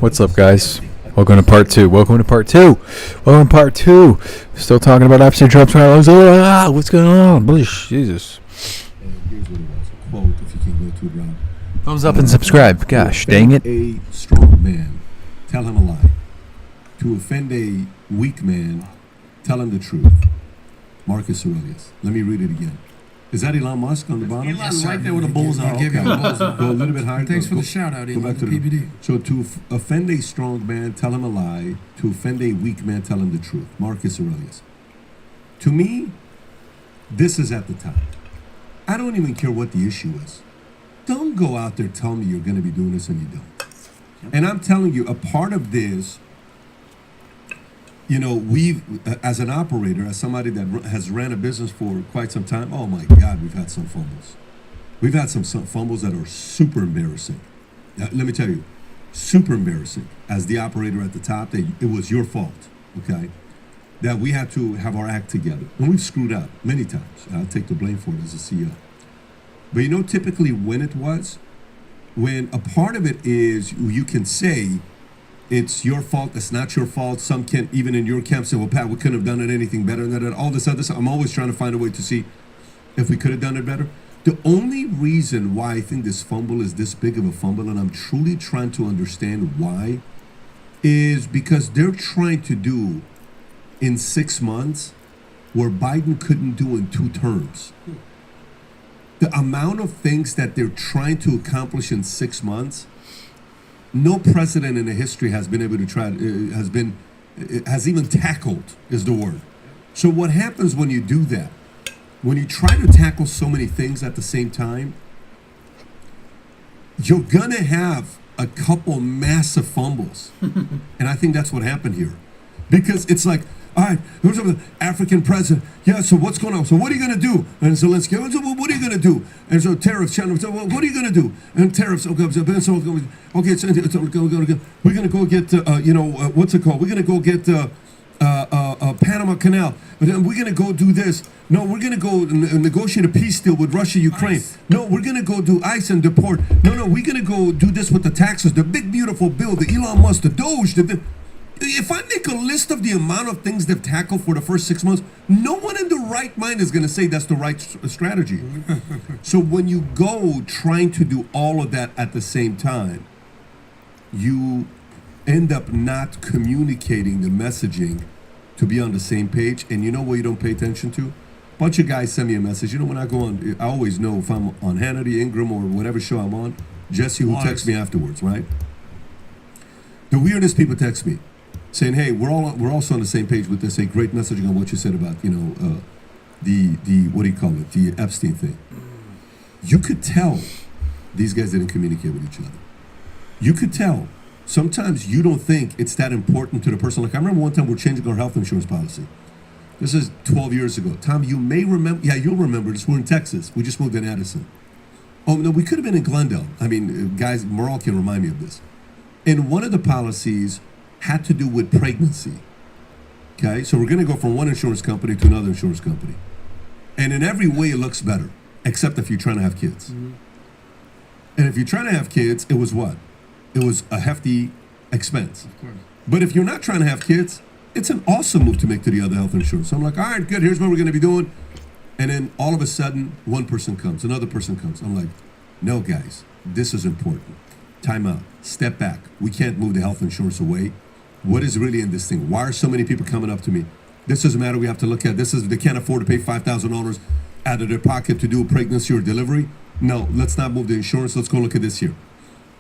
What's up, guys? Welcome to part two. Still talking about Epstein, Trump trials. What's going on? Jesus. And here's what it was. A quote, if you can go to it, Rob. Thumbs up and subscribe. Gosh, dang it. A strong man, tell him a lie. To offend a weak man, tell him the truth. Marcus Aurelius. Let me read it again. Is that Elon Musk on the bottom? Elon, right there with a bullseye. I'll give you a bullseye. Go a little bit higher. Thanks for the shout out, Elon, to PBD. So to offend a strong man, tell him a lie. To offend a weak man, tell him the truth. Marcus Aurelius. To me, this is at the top. I don't even care what the issue is. Don't go out there telling me you're going to be doing this and you don't. And I'm telling you, a part of this, you know, we've, as an operator, as somebody that has ran a business for quite some time, oh my God, we've had some fumbles. We've had some fumbles that are super embarrassing. Let me tell you, super embarrassing. As the operator at the top, it was your fault, okay? That we had to have our act together. And we've screwed up many times. I'll take the blame for it as a CEO. But you know, typically when it was, when a part of it is you can say, it's your fault, it's not your fault. Some can, even in your camp, say, well, Pat, we couldn't have done it anything better than that. All this other stuff. I'm always trying to find a way to see if we could have done it better. The only reason why I think this fumble is this big of a fumble, and I'm truly trying to understand why, is because they're trying to do in 6 months where Biden couldn't do in 2 terms. The amount of things that they're trying to accomplish in 6 months, no president in the history has been able to try, has even tackled, is the word. So what happens when you do that? When you try to tackle so many things at the same time, you're gonna have a couple massive fumbles. And I think that's what happened here. Because it's like, all right, who's the African president? Yeah, so what's going on? So what are you going to do? And Zelensky, so what are you going to do? And so tariffs, so what are you going to do? And tariffs, okay, so we're going to go get, what's it called? We're going to go get Panama Canal. But then we're going to go do this. No, we're going to go negotiate a peace deal with Russia, Ukraine. ICE. No, we're going to go do ICE and deport. No, we're going to go do this with the taxes, the big, beautiful bill, the Elon Musk, the Doge, if I make a list of the amount of things they've tackled for the first 6 months, no one in the right mind is going to say that's the right strategy. So when you go trying to do all of that at the same time, you end up not communicating the messaging to be on the same page. And you know what you don't pay attention to? A bunch of guys send me a message. You know, when I go on, I always know if I'm on Hannity, Ingram, or whatever show I'm on, Jesse will text me afterwards, right? The weirdest people text me, saying, hey, we're also on the same page with this. A great messaging on what you said about, the what do you call it, the Epstein thing. You could tell these guys didn't communicate with each other. You could tell. Sometimes you don't think it's that important to the person. Like I remember one time we're changing our health insurance policy. This is 12 years ago. Tom, you may remember. Yeah, you'll remember this. We're in Texas. We just moved in Addison. Oh no, we could have been in Glendale. I mean, guys, Moral can remind me of this. And one of the policies had to do with pregnancy. Okay, so we're going to go from one insurance company to another insurance company. And in every way, it looks better, except if you're trying to have kids. Mm-hmm. And if you're trying to have kids, it was what? It was a hefty expense. Of course. But if you're not trying to have kids, it's an awesome move to make to the other health insurance. So I'm like, all right, good, here's what we're going to be doing. And then all of a sudden, one person comes, another person comes. I'm like, no, guys, this is important. Time out. Step back. We can't move the health insurance away. What is really in this thing? Why are so many people coming up to me? This doesn't matter. We have to look at this. They can't afford to pay $5,000 out of their pocket to do a pregnancy or delivery. No, let's not move the insurance. Let's go look at this here.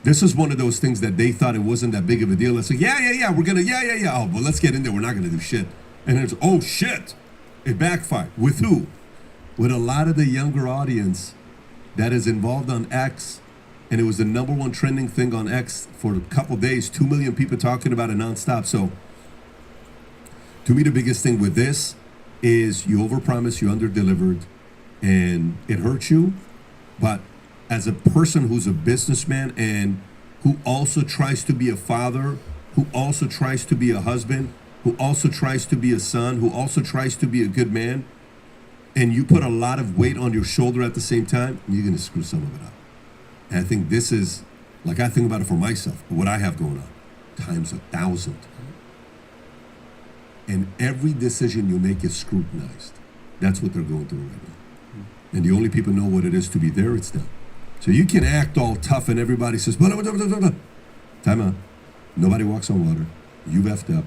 This is one of those things that they thought it wasn't that big of a deal. Let's say, yeah. We're gonna, yeah. Oh, well, let's get in there. We're not gonna do shit. And it's, oh shit, it backfired. With who? With a lot of the younger audience that is involved on X. And it was the #1 trending thing on X for a couple days. 2 million people talking about it nonstop. So, to me, the biggest thing with this is you overpromised, you underdelivered, and it hurts you. But as a person who's a businessman and who also tries to be a father, who also tries to be a husband, who also tries to be a son, who also tries to be a good man, and you put a lot of weight on your shoulder at the same time, you're going to screw some of it up. And I think this is, like I think about it for myself, what I have going on. times 1,000. And every decision you make is scrutinized. That's what they're going through right now. And the only people know what it is to be there, it's them. So you can act all tough and everybody says, blah, blah, blah, blah, blah. Time out. Nobody walks on water. You've effed up.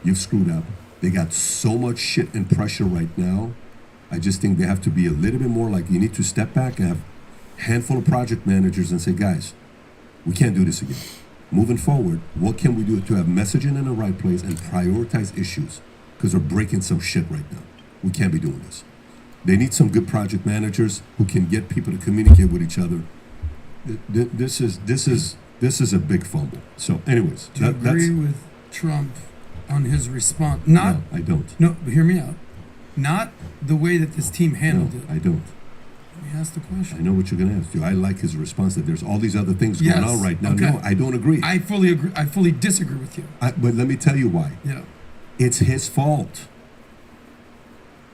You've screwed up. They got so much shit and pressure right now. I just think they have to be a little bit more like, you need to step back and have a handful of project managers and say, guys, we can't do this again. Moving forward, what can we do to have messaging in the right place and prioritize issues? Because we're breaking some shit right now. We can't be doing this. They need some good project managers who can get people to communicate with each other. This is a big fumble. So, anyways, Do you agree with Trump on his response? Not. No, I don't. No, but hear me out. Not the way that this team handled No, it. I don't. Let me ask the question. I know what you're going to ask. Do I like his response that there's all these other things Yes, going on right now? okay. No, I don't agree. I fully agree. I fully disagree with you. But let me tell you why. Yeah. It's his fault.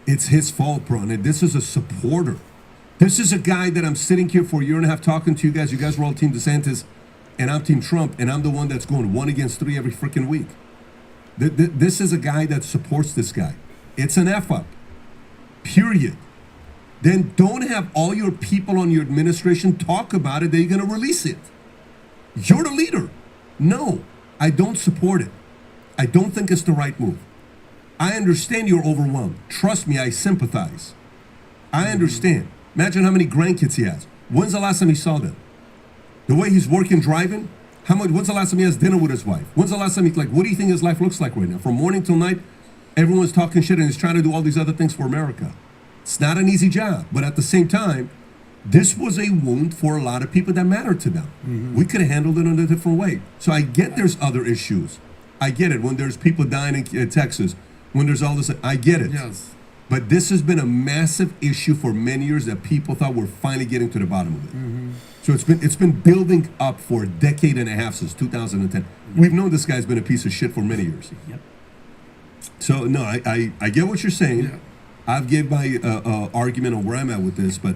It's his fault, bro. And this is a supporter. This is a guy that I'm sitting here for a year and a half talking to you guys. You guys were all Team DeSantis, and I'm Team Trump, and I'm the one that's going 1 against 3 every freaking week. This is a guy that supports this guy. It's an F-up. Period. Then don't have all your people on your administration talk about it, that you're going to release it. You're the leader. No, I don't support it. I don't think it's the right move. I understand you're overwhelmed. Trust me, I sympathize. I understand. Imagine how many grandkids he has. When's the last time he saw them? The way he's working, driving? When's the last time he has dinner with his wife? When's the last time what do you think his life looks like right now? From morning till night, everyone's talking shit and he's trying to do all these other things for America. It's not an easy job, but at the same time, this was a wound for a lot of people that mattered to them. Mm-hmm. We could have handled it in a different way. So I get there's other issues. I get it. When there's people dying in Texas, when there's all this, I get it. Yes. But this has been a massive issue for many years that people thought we're finally getting to the bottom of it. Mm-hmm. So it's been building up for a decade and a half since 2010. We've known this guy's been a piece of shit for many years. Yep. So no, I get what you're saying. Yeah. I've gave my argument on where I'm at with this, but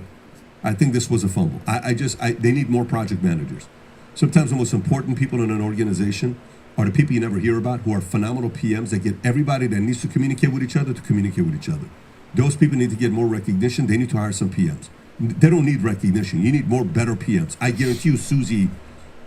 I think this was a fumble. They need more project managers. Sometimes the most important people in an organization are the people you never hear about, who are phenomenal PMs that get everybody that needs to communicate with each other to communicate with each other. Those people need to get more recognition. They need to hire some PMs. They don't need recognition. You need more better PMs. I guarantee you Susie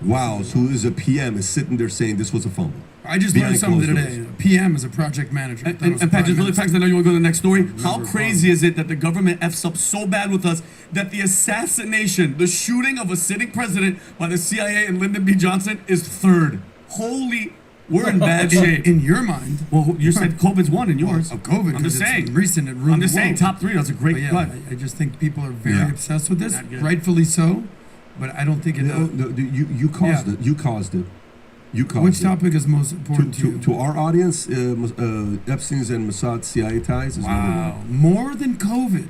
Wiles, who is a PM, is sitting there saying this was a fumble. I just learned something today. PM is a project manager. And Pat, just really fast, I know you want to go to the next story. How crazy is it that the government F's up so bad with us that the assassination, the shooting of a sitting president by the CIA and Lyndon B. Johnson is third? Holy, we're in bad shape. In your mind. Well, you said COVID's one in yours. COVID. I'm just saying. Recent. It ruined I'm just the saying, world. top three. That's a great cut. I just think people are very obsessed with this, Not good. rightfully so. But I don't think it. No, you caused it. You caused it. You caused Which it. topic is most important to you? To our audience, Epstein's and Mossad CIA ties is number one. More than COVID.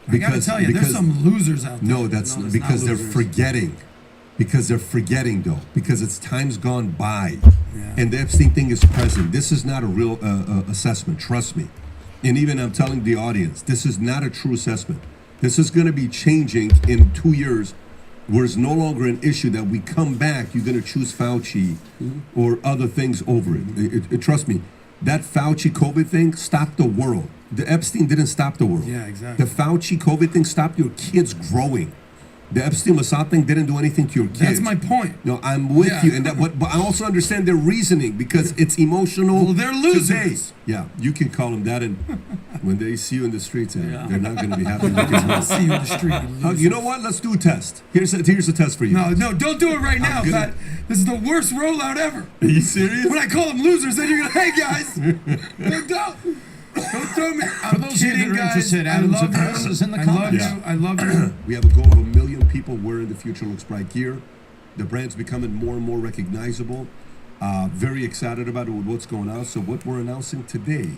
I gotta tell you, there's some losers out there. No, that's No, there's because not they're losers. forgetting. Because they're forgetting, though. Because it's time's gone by. Yeah. And the Epstein thing is present. This is not a real assessment, trust me. And even I'm telling the audience, this is not a true assessment. This is going to be changing in 2 years, where it's no longer an issue that we come back, you're going to choose Fauci or other things over it. Trust me, that Fauci COVID thing stopped the world. The Epstein didn't stop the world. Yeah, exactly. The Fauci COVID thing stopped your kids growing. The Epstein Mossad thing didn't do anything to your kids. That's my point. No, I'm with Yeah. you, and but I also understand their reasoning because it's emotional. Well, they're losers. Today. Yeah, you can call them that, and when they see you in the streets, they're not going to be happy with I'll you. see you in the street. You know what? Let's do a test. Here's a test for you. No, don't do it right now, gonna- Pat. This is the worst rollout ever. Are you serious? When I call them losers, then you're gonna, hey guys, don't throw me. I'm those of you kidding, that are guys. interested, I Adam's love address you. is in the I love comments. you. I love you. We have a goal of 1 million people wearing the Future Looks Bright gear. The brand's becoming more and more recognizable. Very excited about it with what's going on. So what we're announcing today,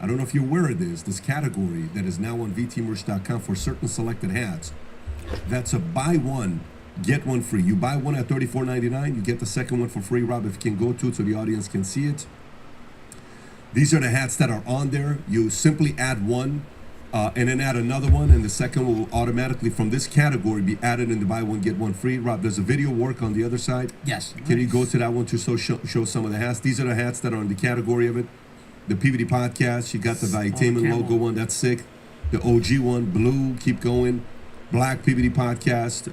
I don't know if you're aware of this category that is now on vtmerch.com for certain selected hats. That's a buy one, get one free. You buy one at $34.99, you get the second one for free. Rob, if you can go to it so the audience can see it. These are the hats that are on there. You simply add one and then add another one, and the second one will automatically from this category be added in the buy one get one free. Rob, does the video work on the other side? Yes. Can you go to that one to show some of the hats? These are the hats that are in the category of it. The PVD podcast, you got the Vitamin logo one, that's sick. The OG one, blue, keep going. Black PVD podcast,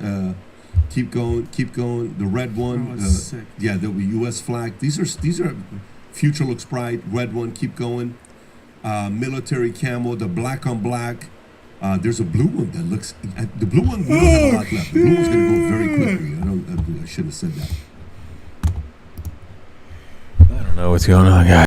keep going. The red one, sick. yeah, the U.S. flag. These are Future Looks Bright. Red one, keep going. Military camo, the black on black. There's a blue one that looks. The blue one, we don't have a lot left. The blue one's gonna go very quickly. I shouldn't have said that. I don't know what's going on, guys.